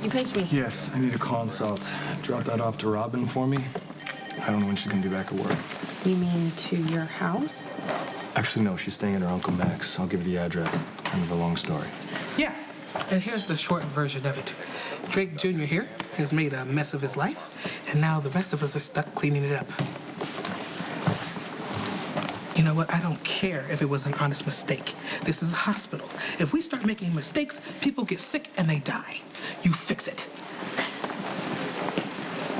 You paged me. Yes, I need a consult. Drop that off to Robin for me. I don't know when she's gonna be back at work. You mean to your house? Actually, no, she's staying at her Uncle Max. I'll give you the address. Kind of a long story. Yeah, and here's the short version of it. Drake Jr. here has made a mess of his life, and now the rest of us are stuck cleaning it up. You know what? I don't care if it was an honest mistake. This is a hospital. If we start making mistakes, people get sick and they die. You fix it.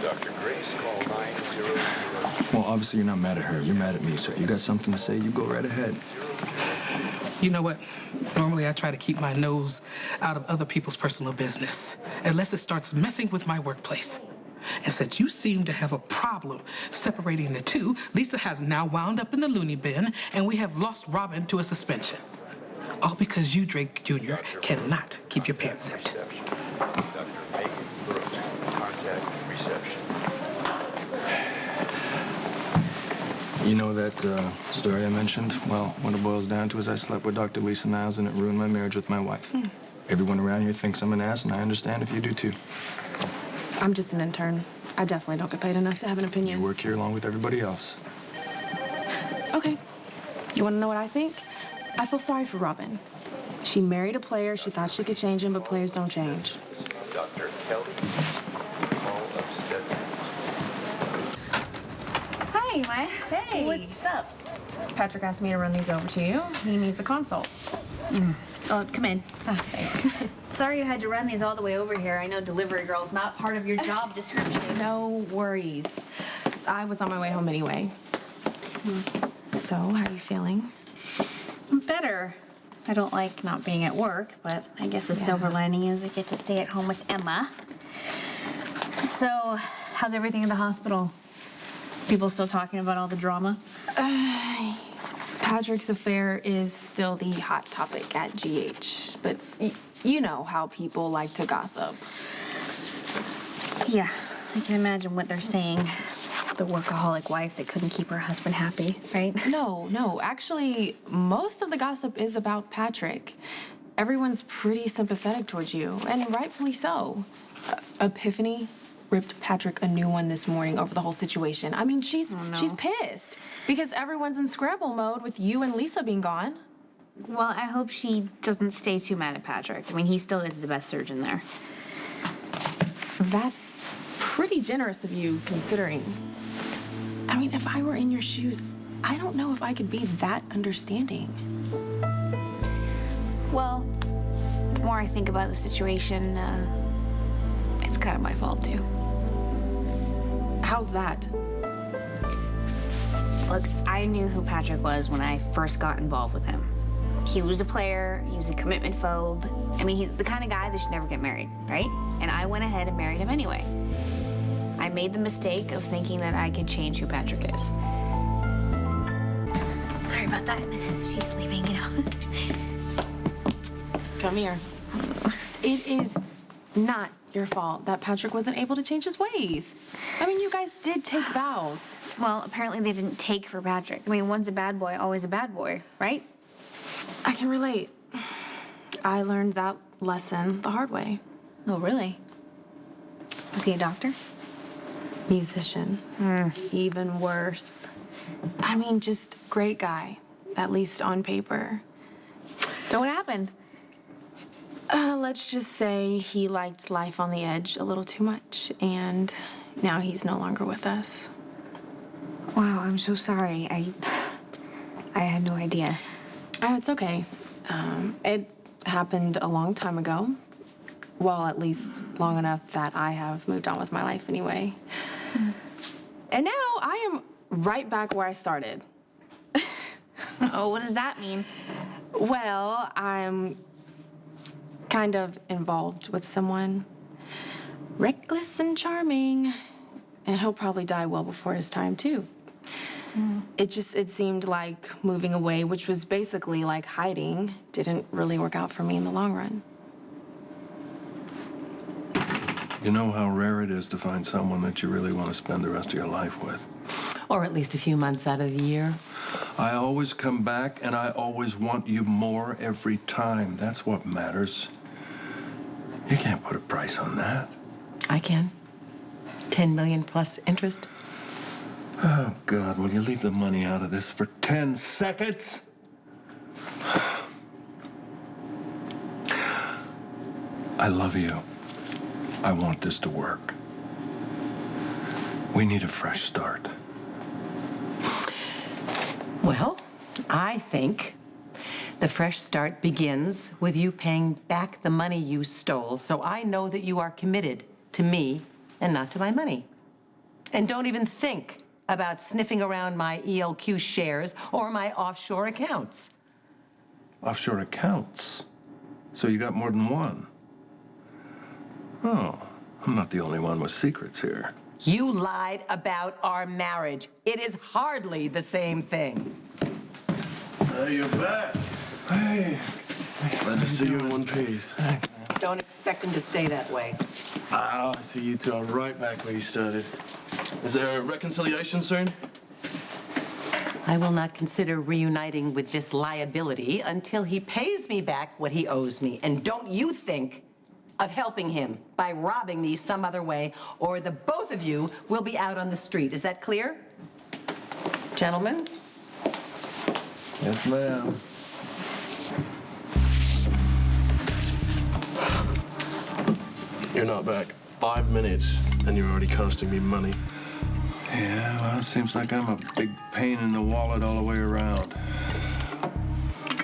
Dr. Grace, call 900. Well, obviously you're not mad at her. You're mad at me. So if you got something to say, you go right ahead. You know what? Normally I try to keep my nose out of other people's personal business, unless it starts messing with my workplace. And since you seem to have a problem separating the two, Lisa has now wound up in the loony bin, and we have lost Robin to a suspension. All because you, Drake Jr., cannot keep your pants zipped. Dr. Megan Brooks, contact reception. You know that story I mentioned? Well, what it boils down to is I slept with Dr. Lisa Niles, and it ruined my marriage with my wife. Everyone around here thinks I'm an ass, and I understand if you do too. I'm just an intern. I definitely don't get paid enough to have an opinion. You work here along with everybody else. Okay. You want to know what I think? I feel sorry for Robin. She married a player. She thought she could change him, but players don't change. Dr. Kelly, call upstairs. Hi, Maya. Hey. What's up? Patrick asked me to run these over to you. He needs a consult. Oh, come in. Thanks. Sorry you had to run these all the way over here. I know delivery girl's not part of your job description. No worries. I was on my way home anyway. So, how are you feeling? Better. I don't like not being at work, but I guess the silver lining is I get to stay at home with Emma. So, how's everything in the hospital? People still talking about all the drama? Patrick's affair is still the hot topic at GH, but you know how people like to gossip. Yeah, I can imagine what they're saying. The workaholic wife that couldn't keep her husband happy, right? No. Actually, most of the gossip is about Patrick. Everyone's pretty sympathetic towards you, and rightfully so. Epiphany ripped Patrick a new one this morning over the whole situation. I mean, she's pissed because everyone's in scramble mode with you and Lisa being gone. Well, I hope she doesn't stay too mad at Patrick. I mean, he still is the best surgeon there. That's pretty generous of you, considering. I mean, if I were in your shoes, I don't know if I could be that understanding. Well, the more I think about the situation, it's kind of my fault, too. How's that? Look, I knew who Patrick was when I first got involved with him. He was a player, he was a commitment phobe. I mean, he's the kind of guy that should never get married, right? And I went ahead and married him anyway. I made the mistake of thinking that I could change who Patrick is. Sorry about that. She's sleeping, you know. Come here. It is not your fault that Patrick wasn't able to change his ways. I mean, you guys did take vows. Well, apparently they didn't take for Patrick. I mean, once a bad boy, always a bad boy, right? I can relate. I learned that lesson the hard way. Oh, really? Was he a doctor? Musician. Even worse. I mean, just great guy, at least on paper. So what happened? Let's just say he liked life on the edge a little too much, and now he's no longer with us. Wow, I'm so sorry. I had no idea. Oh, it's okay. It happened a long time ago. Well, at least long enough that I have moved on with my life anyway. And now I am right back where I started. Oh, what does that mean? Well, I'm kind of involved with someone reckless and charming, and he'll probably die well before his time, too. It seemed like moving away, which was basically like hiding, didn't really work out for me in the long run. You know how rare it is to find someone that you really want to spend the rest of your life with. Or at least a few months out of the year. I always come back, and I always want you more every time. That's what matters. You can't put a price on that. I can. 10 million plus interest. Oh, God, will you leave the money out of this for 10 seconds? I love you. I want this to work. We need a fresh start. Well, I think the fresh start begins with you paying back the money you stole, so I know that you are committed to me and not to my money. And don't even think about sniffing around my ELQ shares or my offshore accounts. Offshore accounts? So you got more than one? Oh, I'm not the only one with secrets here. You lied about our marriage. It is hardly the same thing. Hey, you're back. Hey. Glad to see you in one piece. Don't expect him to stay that way. I see you two are right back where you started. Is there a reconciliation soon? I will not consider reuniting with this liability until he pays me back what he owes me. And don't you think of helping him by robbing me some other way, or the both of you will be out on the street. Is that clear? Gentlemen? Yes, ma'am. You're not back. 5 minutes, and you're already costing me money. Yeah, well, it seems like I'm a big pain in the wallet all the way around.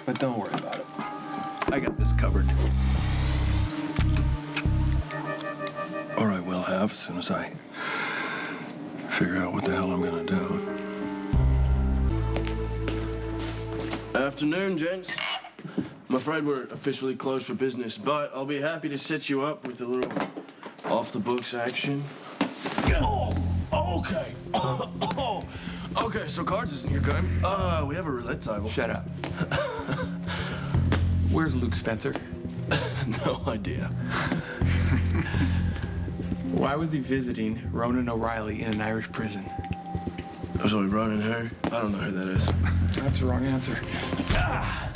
But don't worry about it. I got this covered. Or I will have as soon as I figure out what the hell I'm gonna do. Afternoon, gents. I'm afraid we're officially closed for business, but I'll be happy to set you up with a little off-the-books action. Oh, okay. Oh, okay, so cards isn't your game. We have a roulette table. Shut up. Where's Luke Spencer? No idea. Why was he visiting Ronan O'Reilly in an Irish prison? I was only running her. I don't know who that is. That's the wrong answer. Ah!